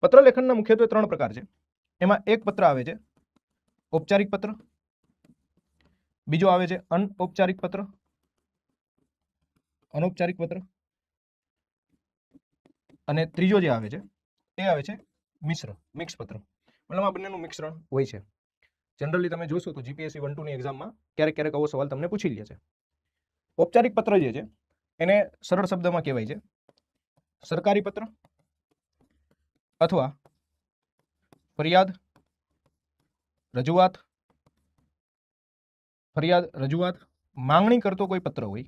પત્ર લેખનના મુખ્યત્વે 3 પ્રકાર છે. એમાં એક પત્ર આવે છે ઔપચારિક પત્ર, બીજો આવે છે અનૌપચારિક પત્ર, અનૌપચારિક પત્ર, અને ત્રીજો જે આવે છે એ આવે છે મિક્સ પત્ર. મતલબ આ બંનેનું મિશ્રણ હોય છે. જનરલી તમે જોશો તો જીપીએસસી 1-2 ની એક્ઝામમાં ક્યારેક આવો સવાલ તમને પૂછી લે છે. ઔપચારિક પત્ર જે છે એને સરળ શબ્દમાં કહેવાય છે સરકારી પત્ર અથવા ફરિયાદ રજૂઆત માંગણી કરતો કોઈ પત્ર હોય,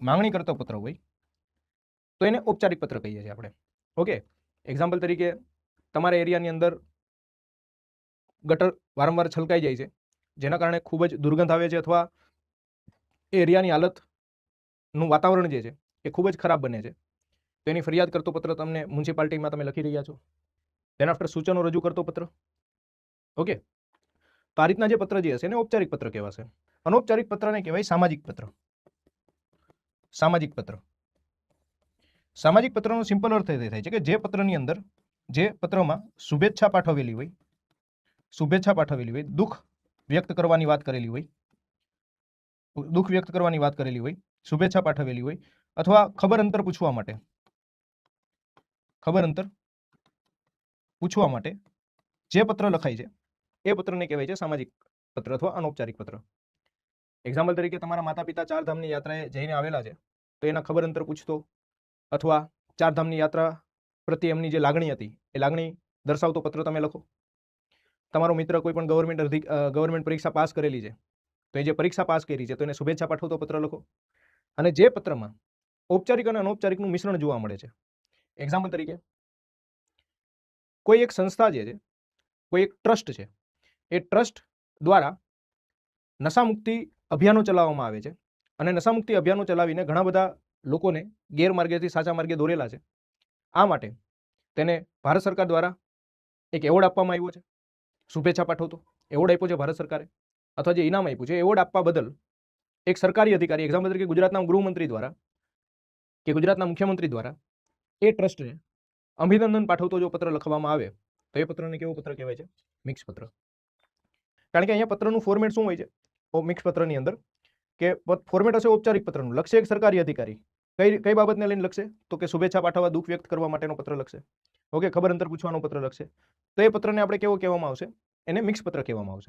માંગણી કરતો પત્ર હોય તો એને ઔપચારિક પત્ર કહીએ છીએ આપણે. ઓકે, એક્ઝામ્પલ તરીકે તમારા એરિયાની અંદર ગટર વારંવાર છલકાઈ જાય છે, જેના કારણે ખૂબ જ દુર્ગંધ આવે છે અથવા એરિયાની હાલતનું વાતાવરણ જે છે એ ખૂબ જ ખરાબ બને છે, તો એની ફરિયાદ કરતો પત્ર તમને મ્યુનિસિપાલિટીમાં તમે લખી રહ્યા છો. તેના આફ્ટર સૂચનો રજૂ કરતો પત્ર. ઓકે, તો આ રીતના જે પત્ર જે હશે એને ઔપચારિક પત્ર કહેવાશે. અનૌપચારિક પત્રને કહેવાય સામાજિક પત્ર. સામાજિક પત્ર, સામાજિક પત્રનો સિમ્પલ અર્થ એ થાય છે કે જે પત્રની અંદર, જે પત્રમાં શુભેચ્છા પાઠવેલી હોય, દુઃખ વ્યક્ત કરવાની વાત કરેલી હોય, શુભેચ્છા પાઠવેલી હોય, અથવા ખબર અંતર પૂછવા માટે જે પત્ર લખાય છે એ પત્રને કહેવાય છે સામાજિક પત્ર અથવા અનૌપચારિક પત્ર. એક્ઝામ્પલ તરીકે તમારા માતા પિતા 4 ધામની યાત્રાએ જઈને આવેલા છે, તો એના ખબર અંતર પૂછતો અથવા 4 ધામની યાત્રા પ્રત્યે એમની જે લાગણી હતી એ લાગણી દર્શાવતો પત્ર તમે લખો. તમારો મિત્ર કોઈ પણ ગવર્મેન્ટ પરીક્ષા પાસ કરેલી છે, તો એ જે પરીક્ષા પાસ કરી છે તો એને શુભેચ્છા પાઠવતો પત્ર લખો. અને જે પત્રમાં ઔપચારિક અને અનૌપચારિકનું મિશ્રણ જોવા મળે છે, એક્ઝામ્પલ તરીકે કોઈ એક સંસ્થા જે છે, કોઈ એક ટ્રસ્ટ છે, એ ટ્રસ્ટ દ્વારા નશામુક્તિ અભિયાનો ચલાવવામાં આવે છે અને નશામુક્તિ અભિયાનો ચલાવીને ઘણા બધા લોકોને ગેરમાર્ગેથી સાચા માર્ગે દોરેલા છે. આ માટે તેને ભારત સરકાર દ્વારા એક એવોર્ડ આપવામાં આવ્યો છે, શુભેચ્છા પાઠવતો એવોર્ડ આપ્યો છે ભારત સરકારે, અથવા જે ઇનામ આપ્યું છે એવોર્ડ આપવા બદલ એક સરકારી અધિકારી, એક્ઝામ્પલ તરીકે ગુજરાતના ગૃહમંત્રી દ્વારા કે ગુજરાતના મુખ્યમંત્રી દ્વારા એ ટ્રસ્ટને અભિનંદન પાઠવતો જો પત્ર લખવામાં આવે તો એ પત્રને કેવો પત્ર કહેવાય છે? મિક્સ પત્ર. કારણ કે અહીંયા પત્રનું ફોર્મેટ શું હોય છે મિક્સ પત્રની અંદર, કે ફોર્મેટ હશે ઔપચારિક પત્રનું, લખશે એક સરકારી અધિકારી. કઈ બાબતને લઈને લખશે? તો કે શુભેચ્છા પાઠવવા, દુઃખ વ્યક્ત કરવા માટેનો પત્ર લખશે. ઓકે, ખબર અંતર પૂછવાનો પત્ર લખશે. તો એ પત્રને આપણે કેવો કહેવામાં આવશે? એને મિક્સ પત્ર કહેવામાં આવશે.